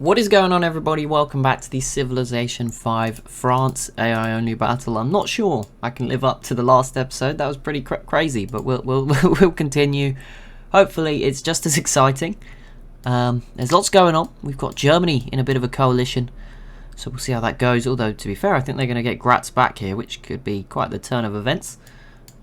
What is going on, everybody? Welcome back to the Civilization 5 France AI only battle. I'm not sure I can live up to the last episode. That was pretty crazy, but we'll continue. Hopefully it's just as exciting. There's lots going on. We've got Germany in a bit of a coalition, so we'll see how that goes. Although, to be fair, I think they're going to get Graz back here, which could be quite the turn of events.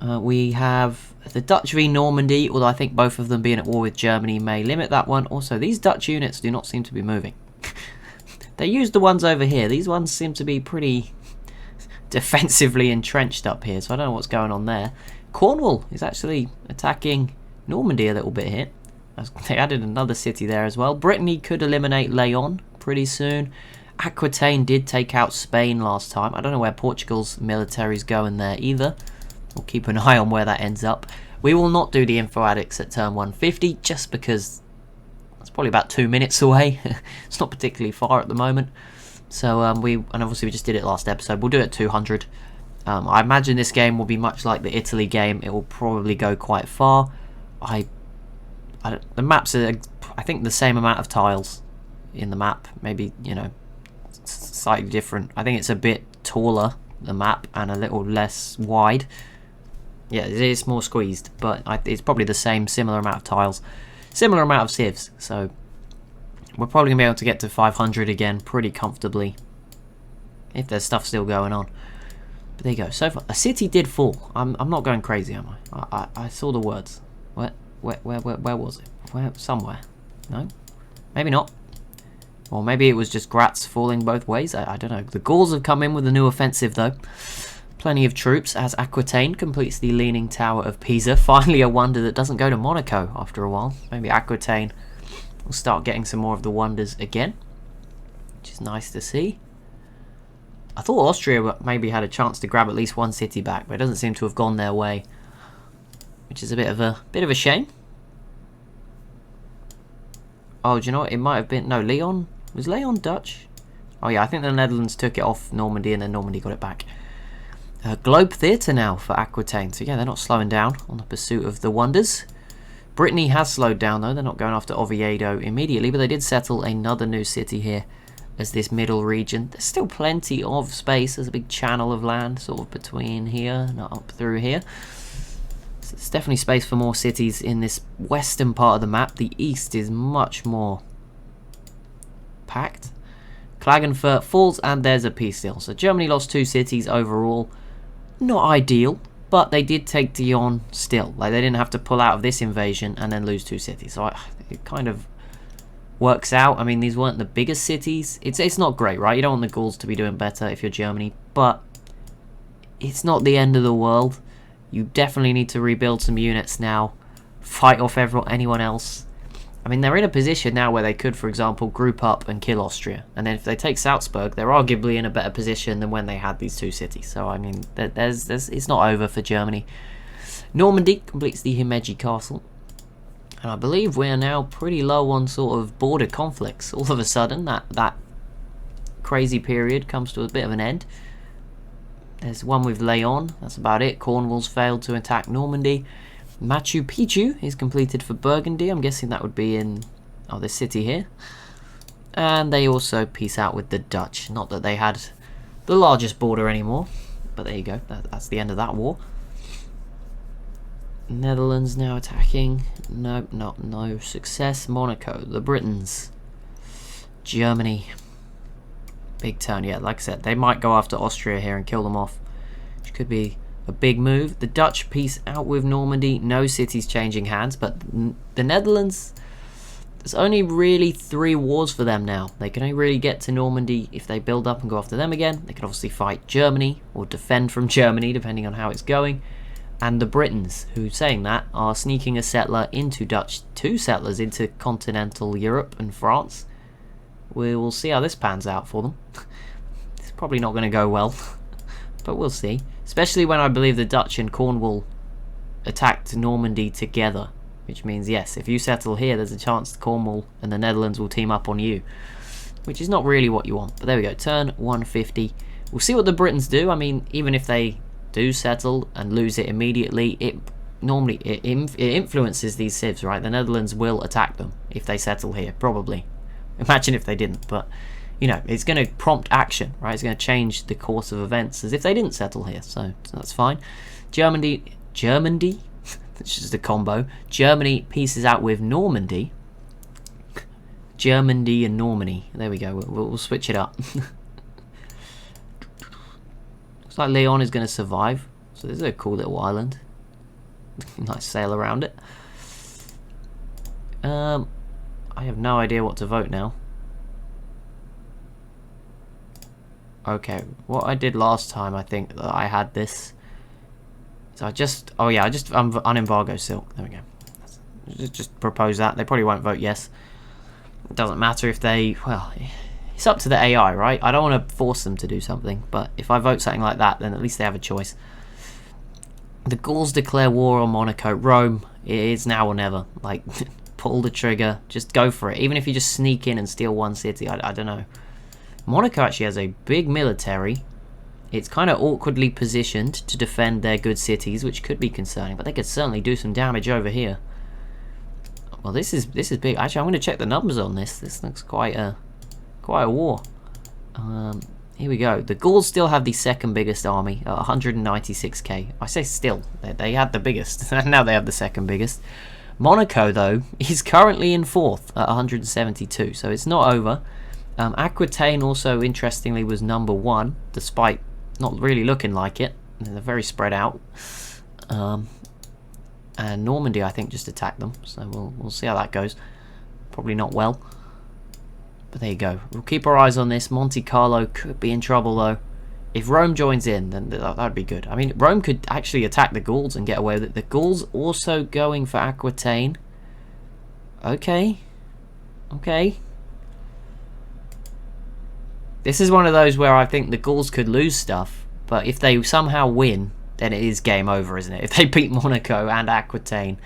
We have the Dutch v Normandy, although I think both of them being at war with Germany may limit that one. Also, these Dutch units do not seem to be moving. They used the ones over here. These ones seem to be pretty defensively entrenched up here, so I don't know what's going on there. Cornwall is actually attacking Normandy a little bit here. They added another city there as well. Brittany could eliminate Leon pretty soon. Aquitaine did take out Spain last time. I don't know where Portugal's military's going there either. We'll keep an eye on where that ends up. We will not do the info addicts at turn 150 just because it's probably about 2 minutes away. It's not particularly far at the moment. So and obviously we just did it last episode. We'll do it at 200. I imagine this game will be much like the Italy game. It will probably go quite far. The maps are, I think, the same amount of tiles in the map. Maybe, you know, slightly different. I think it's a bit taller, the map, and a little less wide. Yeah, it is more squeezed, but it's probably the same, similar amount of tiles, similar amount of civs. So we're probably going to be able to get to 500 again pretty comfortably, if there's stuff still going on. But there you go. So far, a city did fall. I'm not going crazy, am I? I saw the words. Where was it? Somewhere. No? Maybe not. Or maybe it was just Graz falling both ways. I don't know. The Gauls have come in with a new offensive, though. Plenty of troops as Aquitaine completes the Leaning Tower of Pisa. Finally a wonder that doesn't go to Monaco after a while. Maybe Aquitaine will start getting some more of the wonders again, which is nice to see. I thought Austria maybe had a chance to grab at least one city back, but it doesn't seem to have gone their way, which is a bit of a shame. Oh, do you know what? It might have been... No, Leon... Was Leon Dutch? Oh yeah, I think the Netherlands took it off Normandy and then Normandy got it back. Globe Theatre now for Aquitaine. So yeah, they're not slowing down on the pursuit of the wonders. Brittany has slowed down though. They're not going after Oviedo immediately, but they did settle another new city here as this middle region. There's still plenty of space. There's a big channel of land sort of between here and up through here. So there's definitely space for more cities in this western part of the map. The east is much more packed. Klagenfurt falls and there's a peace deal. So Germany lost 2 cities overall. Not ideal, but they did take Dijon still. Like, they didn't have to pull out of this invasion and then lose 2 cities. So it kind of works out. I mean, these weren't the biggest cities. It's not great, right? You don't want the Gauls to be doing better if you're Germany, but it's not the end of the world. You definitely need to rebuild some units now. Fight off anyone else. I mean, they're in a position now where they could, for example, group up and kill Austria. And then if they take Salzburg, they're arguably in a better position than when they had these 2 cities. So, I mean, it's not over for Germany. Normandy completes the Himeji Castle. And I believe we're now pretty low on sort of border conflicts. All of a sudden, that crazy period comes to a bit of an end. There's one with Leon. That's about it. Cornwall's failed to attack Normandy. Machu Picchu is completed for Burgundy. I'm guessing that would be in this city here. And they also peace out with the Dutch. Not that they had the largest border anymore, but there you go. That's the end of that war. Netherlands now attacking. No success. Monaco, the Britons, Germany. Big turn. Yeah, like I said, they might go after Austria here and kill them off, which could be a big move. The Dutch peace out with Normandy. No cities changing hands, but the Netherlands, there's only really 3 wars for them now. They can only really get to Normandy if they build up and go after them again. They can obviously fight Germany or defend from Germany, depending on how it's going. And the Britons, who, saying that, are sneaking a settler into 2 settlers into continental Europe and France. We will see how this pans out for them. It's probably not going to go well, but we'll see. Especially when I believe the Dutch and Cornwall attacked Normandy together. Which means, yes, if you settle here, there's a chance Cornwall and the Netherlands will team up on you. Which is not really what you want. But there we go, turn 150. We'll see what the Britons do. I mean, even if they do settle and lose it immediately, it influences these civs, right? The Netherlands will attack them if they settle here, probably. Imagine if they didn't, but you know, it's going to prompt action, right? It's going to change the course of events as if they didn't settle here, so that's fine. Germany, that's just a combo. Germany pieces out with Normandy. Germany and Normandy. There we go. We'll switch it up. Looks like Leon is going to survive. So this is a cool little island. Nice sail around it. I have no idea what to vote now. Okay, what I did last time, I think that I had this. So I'm unembargo silk. There we go. Just propose that. They probably won't vote yes. It doesn't matter if they, well, it's up to the AI, right? I don't want to force them to do something, but if I vote something like that, then at least they have a choice. The Gauls declare war on Monaco. Rome, it's now or never. Like, pull the trigger, just go for it. Even if you just sneak in and steal one city, I don't know. Monaco actually has a big military. It's kind of awkwardly positioned to defend their good cities, which could be concerning, but they could certainly do some damage over here. Well, this is big. Actually, I'm going to check the numbers on this. This looks quite a war. Here we go. The Gauls still have the second biggest army at 196k. I say still. They had the biggest. Now they have the second biggest. Monaco, though, is currently in fourth at 172, so it's not over. Aquitaine also, interestingly, was number one, despite not really looking like it. They're very spread out. And Normandy, I think, just attacked them, so we'll see how that goes. Probably not well. But there you go. We'll keep our eyes on this. Monte Carlo could be in trouble, though. If Rome joins in, then that would be good. I mean, Rome could actually attack the Gauls and get away with it. The Gauls also going for Aquitaine. Okay. Okay. This is one of those where I think the Gauls could lose stuff, but if they somehow win, then it is game over, isn't it? If they beat Monaco and Aquitaine,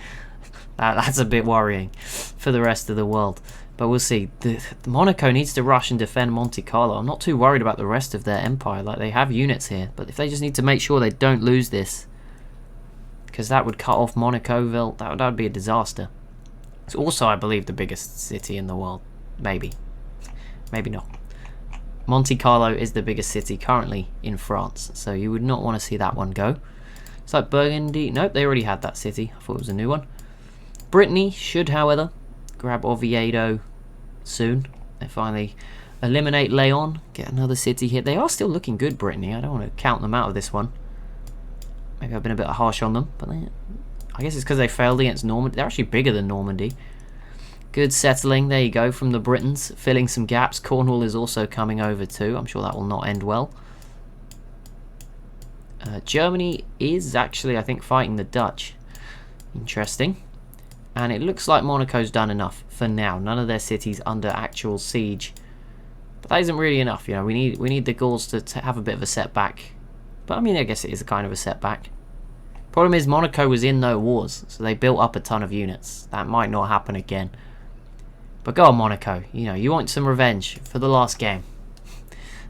that's a bit worrying for the rest of the world. But we'll see. The Monaco needs to rush and defend Monte Carlo. I'm not too worried about the rest of their empire. Like, they have units here, but if they just need to make sure they don't lose this, because that would cut off Monacoville, that would be a disaster. It's also, I believe, the biggest city in the world. Maybe. Maybe not. Monte Carlo is the biggest city currently in France, so you would not want to see that one go. It's like Burgundy. Nope, they already had that city. I thought it was a new one. Brittany should, however, grab Oviedo soon. They finally eliminate Leon, get another city hit. They are still looking good, Brittany. I don't want to count them out of this one. Maybe I've been a bit harsh on them, but I guess it's because they failed against Normandy. They're actually bigger than Normandy. Good settling, there you go, from the Britons, filling some gaps. Cornwall is also coming over too. I'm sure that will not end well. Germany is actually, I think, fighting the Dutch. Interesting. And it looks like Monaco's done enough for now. None of their cities under actual siege. But that isn't really enough, you know. We need the Gauls to have a bit of a setback. But I mean, I guess it is a kind of a setback. Problem is, Monaco was in no wars, so they built up a ton of units. That might not happen again. But go on, Monaco. You know, you want some revenge for the last game.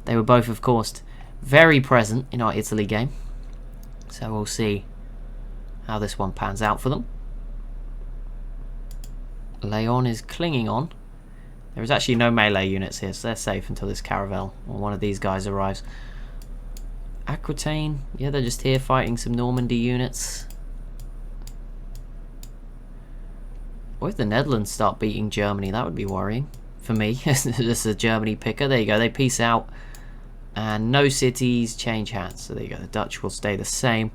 They were both, of course, very present in our Italy game. So we'll see how this one pans out for them. Leon is clinging on. There is actually no melee units here, so they're safe until this caravel or one of these guys arrives. Aquitaine, yeah, they're just here fighting some Normandy units. What if the Netherlands start beating Germany? That would be worrying for me. This is a Germany picker. There you go. They peace out. And no cities change hands. So there you go. The Dutch will stay the same.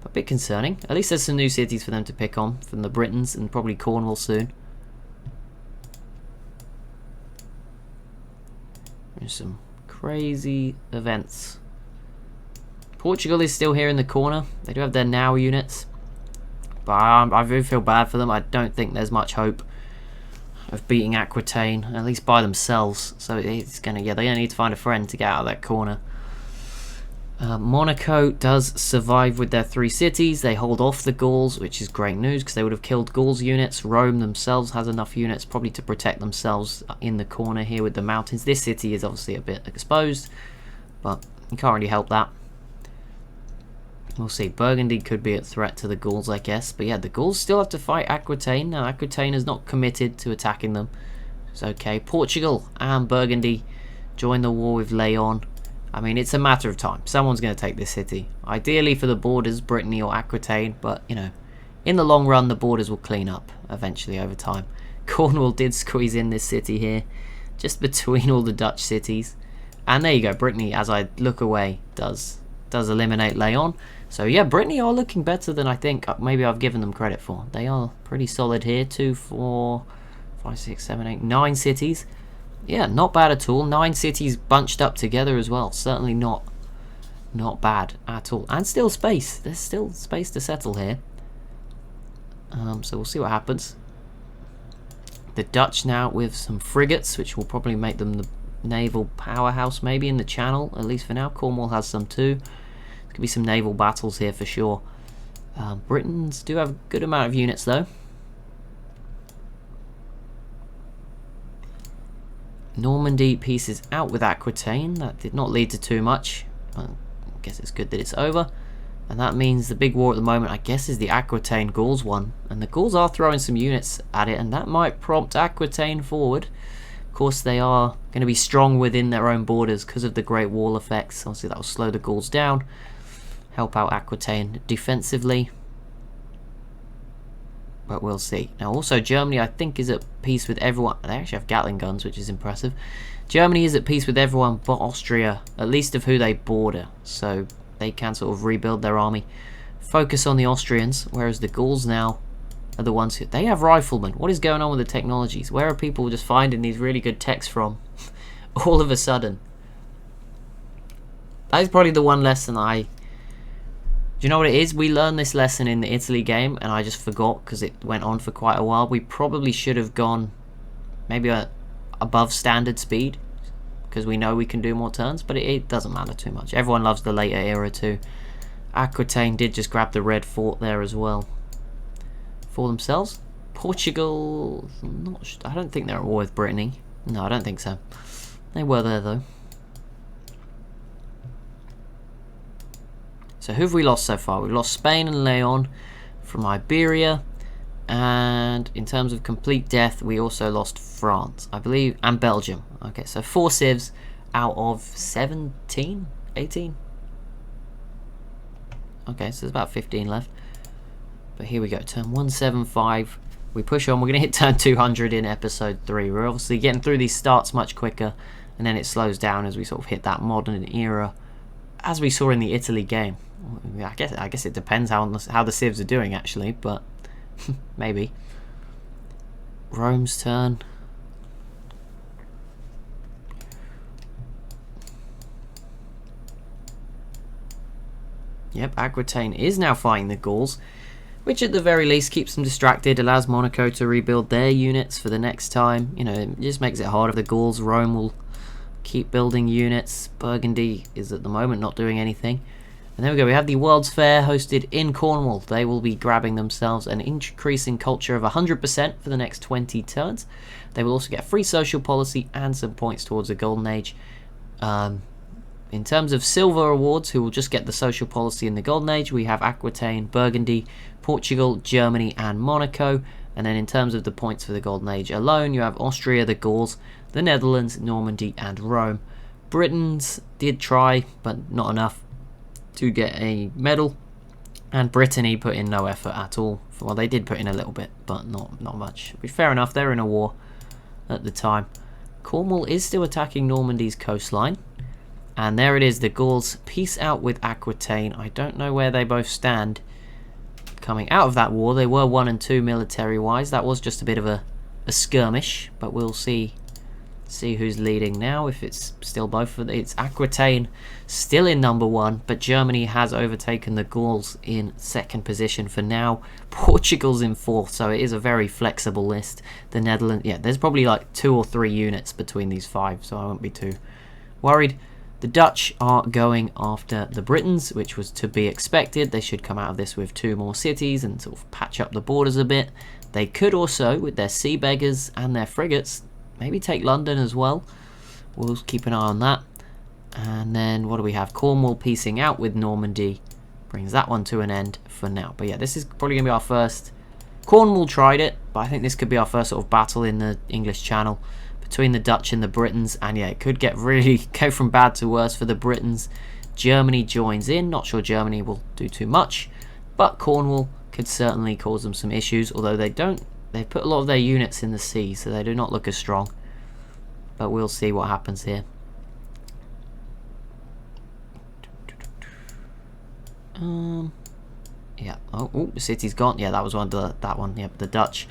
But a bit concerning. At least there's some new cities for them to pick on from the Britons and probably Cornwall soon. There's some crazy events. Portugal is still here in the corner. They do have their now units. But I really feel bad for them. I don't think there's much hope of beating Aquitaine, at least by themselves. So it's gonna, yeah, they're gonna need to find a friend to get out of that corner. Monaco does survive with their 3 cities. They hold off the Gauls, which is great news because they would have killed Gauls units. Rome themselves has enough units probably to protect themselves in the corner here with the mountains. This city is obviously a bit exposed, but you can't really help that. We'll see. Burgundy could be a threat to the Gauls, I guess. But yeah, the Gauls still have to fight Aquitaine. Now, Aquitaine is not committed to attacking them. It's okay. Portugal and Burgundy join the war with Leon. I mean, it's a matter of time. Someone's going to take this city. Ideally for the borders, Brittany or Aquitaine, but, you know, in the long run, the borders will clean up eventually over time. Cornwall did squeeze in this city here, just between all the Dutch cities. And there you go. Brittany, as I look away, does eliminate Leon. So, yeah, Brittany are looking better than I think maybe I've given them credit for. They are pretty solid here. 2, 4, 5, 6, 7, 8, 9 cities. Yeah, not bad at all. 9 cities bunched up together as well. Certainly not bad at all. And still space. There's still space to settle here. So we'll see what happens. The Dutch now with some frigates, which will probably make them the naval powerhouse maybe in the Channel, at least for now. Cornwall has some too. There could be some naval battles here for sure. Britons do have a good amount of units though. Normandy pieces out with Aquitaine. That did not lead to too much. Well, I guess it's good that it's over. And that means the big war at the moment, I guess, is the Aquitaine Gauls one. And the Gauls are throwing some units at it, and that might prompt Aquitaine forward. Of course, they are going to be strong within their own borders because of the Great Wall effects. Obviously, that will slow the Gauls down, help out Aquitaine defensively. But we'll see. Now, also, Germany, I think, is at peace with everyone. They actually have Gatling guns, which is impressive. Germany is at peace with everyone but Austria, at least of who they border. So they can sort of rebuild their army. Focus on the Austrians, whereas the Gauls now are the ones who... They have riflemen. What is going on with the technologies? Where are people just finding these really good techs from? All of a sudden. That is probably the one lesson I... Do you know what it is? We learned this lesson in the Italy game, and I just forgot because it went on for quite a while. We probably should have gone maybe above standard speed, because we know we can do more turns, but it doesn't matter too much. Everyone loves the later era too. Aquitaine did just grab the red fort there as well for themselves. Portugal, I don't think they're at war with Brittany. No, I don't think so. They were there though. So who have we lost so far? We've lost Spain and Leon from Iberia. And in terms of complete death, we also lost France, I believe, and Belgium. Okay, so 4 civs out of 17? 18? Okay, so there's about 15 left. But here we go, turn 175. We push on. We're going to hit turn 200 in episode 3. We're obviously getting through these starts much quicker, and then it slows down as we sort of hit that modern era, as we saw in the Italy game. I guess it depends how the civs are doing actually, but maybe. Rome's turn. Yep, Aquitaine is now fighting the Gauls, which at the very least keeps them distracted, allows Monaco to rebuild their units for the next time. You know, it just makes it harder for the Gauls. Rome will keep building units. Burgundy is at the moment not doing anything. And there we go, we have the World's Fair hosted in Cornwall. They will be grabbing themselves an increasing culture of 100% for the next 20 turns. They will also get free social policy and some points towards the Golden Age. In terms of silver awards, who will just get the social policy in the Golden Age, we have Aquitaine, Burgundy, Portugal, Germany and Monaco. And then in terms of the points for the Golden Age alone, you have Austria, the Gauls, the Netherlands, Normandy and Rome. Britons did try, but not enough to get a medal, and Brittany put in no effort at all. Well, they did put in a little bit, but not much. But fair enough, they're in a war at the time. Cornwall is still attacking Normandy's coastline, and there it is, the Gauls peace out with Aquitaine. I don't know where they both stand coming out of that war. They were 1 and 2 military wise. That was just a bit of a skirmish, but we'll see who's leading now. If it's still both of them, it's Aquitaine still in number 1, but Germany has overtaken the Gauls in 2nd position for now. Portugal's in 4th, so it is a very flexible list. The Netherlands, yeah, there's probably like 2 or 3 units between these 5, so I won't be too worried. The Dutch are going after the Britons, which was to be expected. They should come out of this with 2 more cities and sort of patch up the borders a bit. They could also, with their sea beggars and their frigates, maybe take London as well. We'll keep an eye on that. And then what do we have? Cornwall piecing out with Normandy. Brings that one to an end for now. But yeah, this is probably going to be our first... Cornwall tried it, but I think this could be our first sort of battle in the English Channel. between the Dutch and the Britons, and yeah, it could get really go from bad to worse for the Britons. Germany joins in. Not sure Germany will do too much, but Cornwall could certainly cause them some issues, although they don't. They've put a lot of their units in the sea, so they do not look as strong. But we'll see what happens here. Yeah. Oh, the city's gone. Yeah, that was that one. Yep, the Dutch.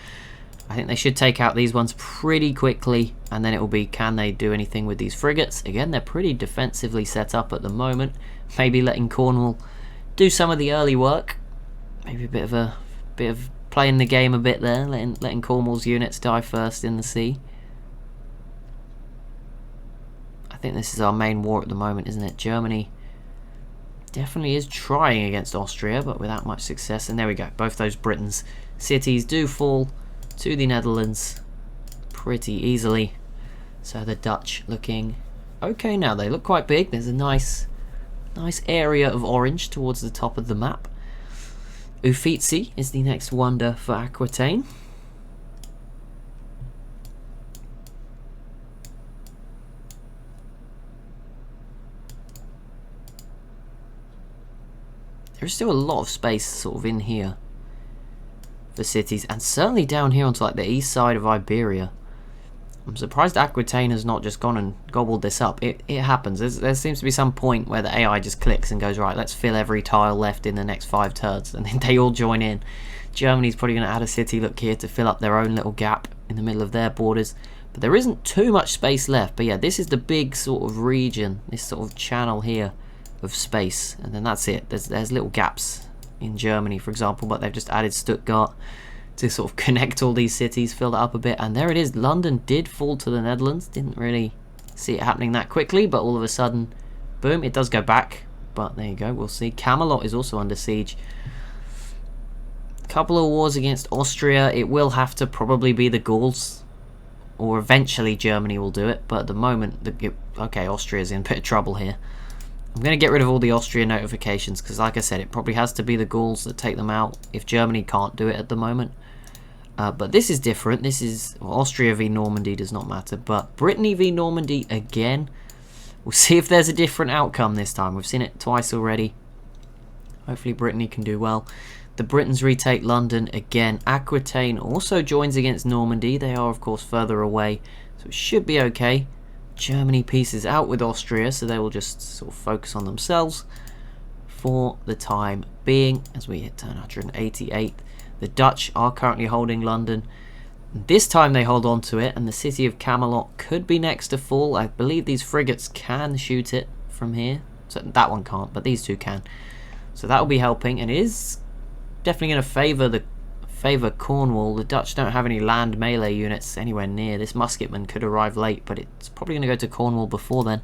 I think they should take out these ones pretty quickly, and then it will be, can they do anything with these frigates? Again, they're pretty defensively set up at the moment. Maybe letting Cornwall do some of the early work. Maybe a bit of playing the game a bit there, letting Cornwall's units die first in the sea. I think this is our main war at the moment, isn't it? Germany definitely is trying against Austria, but without much success. And there we go. Both those Britons cities do fall to the Netherlands pretty easily. So the Dutch looking okay now. They look quite big. There's a nice area of orange towards the top of the map. Uffizi is the next wonder for Aquitaine. There's still a lot of space sort of in here for cities, and certainly down here onto like the east side of Iberia. I'm surprised Aquitaine has not just gone and gobbled this up. It happens. There seems to be some point where the AI just clicks and goes, right, let's fill every tile left in the next 5 turns, and then they all join in. Germany's probably going to add a city, look here, to fill up their own little gap in the middle of their borders. But there isn't too much space left. But yeah, this is the big sort of region, this sort of channel here of space, and then that's it. There's little gaps in Germany, for example, but they've just added Stuttgart to sort of connect all these cities, fill that up a bit, and there it is. London did fall to the Netherlands. Didn't really see it happening that quickly, but all of a sudden, boom, it does go back. But there you go, we'll see. Camelot is also under siege. Couple of wars against Austria. It will have to probably be the Gauls, or eventually Germany will do it, but at the moment, okay, Austria's in a bit of trouble here. I'm going to get rid of all the Austria notifications, because like I said, it probably has to be the Gauls that take them out if Germany can't do it at the moment. But this is different. This is, well, Austria v Normandy does not matter, but Brittany v Normandy again. We'll see if there's a different outcome this time. We've seen it twice already. Hopefully Brittany can do well. The Britons retake London again. Aquitaine also joins against Normandy. They are, of course, further away, so it should be okay. Germany pieces out with Austria, so they will just sort of focus on themselves for the time being as we hit turn 188. The Dutch are currently holding London. This time they hold on to it, and the city of Camelot could be next to fall. I believe these frigates can shoot it from here. So that one can't, but these two can. So that will be helping, and it is definitely going to favour Cornwall. The Dutch don't have any land melee units anywhere near. This musketman could arrive late, but it's probably going to go to Cornwall before then.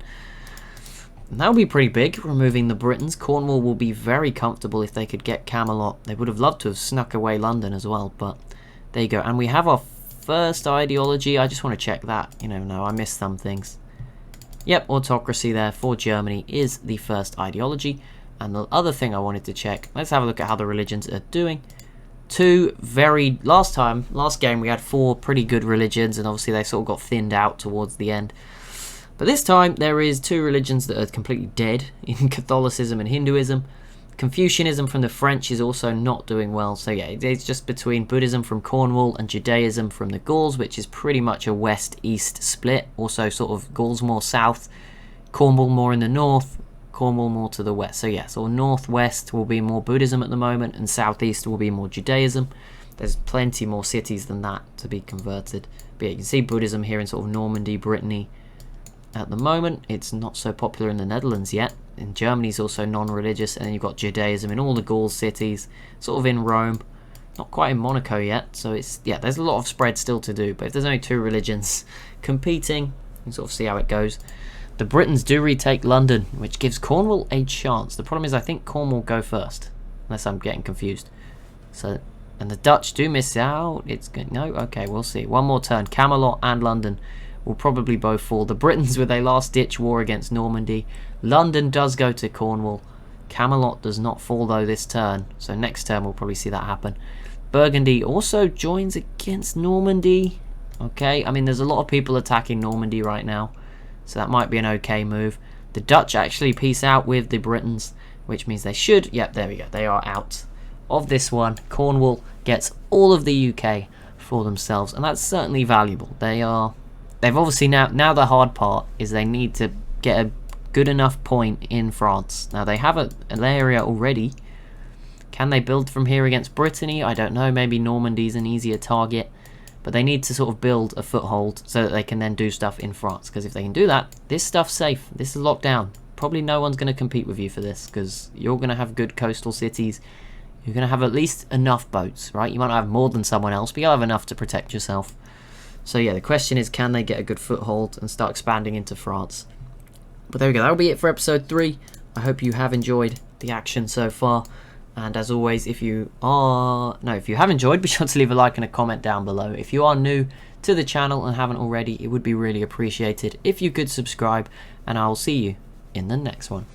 And that will be pretty big, removing the Britons. Cornwall will be very comfortable if they could get Camelot. They would have loved to have snuck away London as well, but there you go. And we have our first ideology. I just want to check that. You know, no, I missed some things. Yep, autocracy there for Germany is the first ideology. And the other thing I wanted to check, let's have a look at how the religions are doing. Last game we had 4 pretty good religions, and obviously they sort of got thinned out towards the end. But this time there is 2 religions that are completely dead in Catholicism and Hinduism. Confucianism from the French is also not doing well. So yeah, it's just between Buddhism from Cornwall and Judaism from the Gauls, which is pretty much a west-east split. Also sort of Gauls more south, Cornwall more in the north, Cornwall more to the west. So yeah, so northwest will be more Buddhism at the moment, and southeast will be more Judaism. There's plenty more cities than that to be converted. But yeah, you can see Buddhism here in sort of Normandy, Brittany. At the moment, it's not so popular in the Netherlands yet. In Germany, it's also non-religious, and then you've got Judaism in all the Gauls cities, sort of in Rome. Not quite in Monaco yet, so it's, yeah, there's a lot of spread still to do. But if there's only 2 religions competing, you can sort of see how it goes. The Britons do retake London, which gives Cornwall a chance. The problem is I think Cornwall go first, unless I'm getting confused. So, and the Dutch do miss out. It's good. No, okay, we'll see. One more turn. Camelot and London will probably both fall. The Britons with a last-ditch war against Normandy. London does go to Cornwall. Camelot does not fall though this turn, so next turn we'll probably see that happen. Burgundy also joins against Normandy. Okay, I mean, there's a lot of people attacking Normandy right now, so that might be an okay move. The Dutch actually peace out with the Britons, which means they should... Yep, there we go. They are out of this one. Cornwall gets all of the UK for themselves, and that's certainly valuable. They've obviously now the hard part is they need to get a good enough point in France. Now they have an area already. Can they build from here against Brittany? I don't know. Maybe Normandy's an easier target. But they need to sort of build a foothold so that they can then do stuff in France. Because if they can do that, this stuff's safe. This is locked down. Probably no one's going to compete with you for this, because you're going to have good coastal cities. You're going to have at least enough boats, right? You might not have more than someone else, but you'll have enough to protect yourself. So yeah, the question is, can they get a good foothold and start expanding into France? But there we go. That'll be it for episode 3. I hope you have enjoyed the action so far. And as always, if you have enjoyed, be sure to leave a like and a comment down below. If you are new to the channel and haven't already, it would be really appreciated if you could subscribe, and I will see you in the next one.